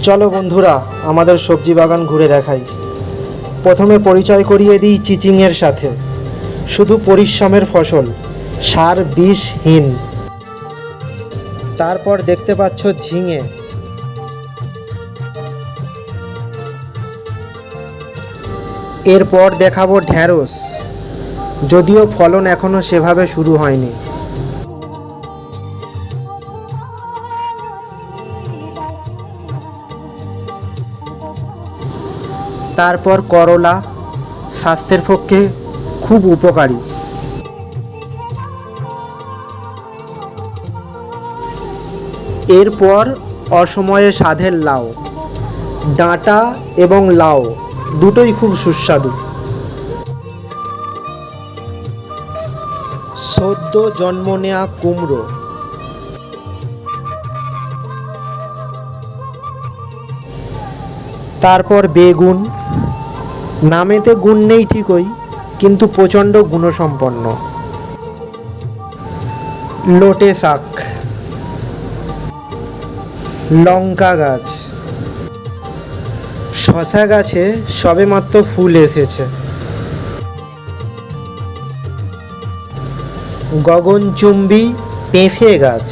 চলো বন্ধুরা, আমাদের সবজি বাগান ঘুরে দেখাই। প্রথমে পরিচয় করিয়ে দিই চিচিংয়ের সাথে। শুধু পরিশ্রমের ফসল, সার বিষহীন। তারপর দেখতে পাচ্ছ ঝিঙে, এরপর দেখাবো ঢ্যাঁড়স, যদিও ফলন এখনো সেভাবে শুরু হয়নি। তারপর করলা, স্বাস্থ্যের পক্ষে খুব উপকারী। এরপর অসময়ে স্বাদের লাউ, ডাঁটা এবং লাউ দুটোই খুব সুস্বাদু। সদ্য জন্ম নেওয়া কুমড়ো, তারপর বেগুন, নামেতে গুণ নেই ঠিকই, কিন্তু প্রচণ্ড গুণসম্পন্ন। লোটে শাক, লঙ্কা গাছ, শশা গাছে সবেমাত্র ফুল এসেছে। গগনচুম্বী পেঁপে গাছ,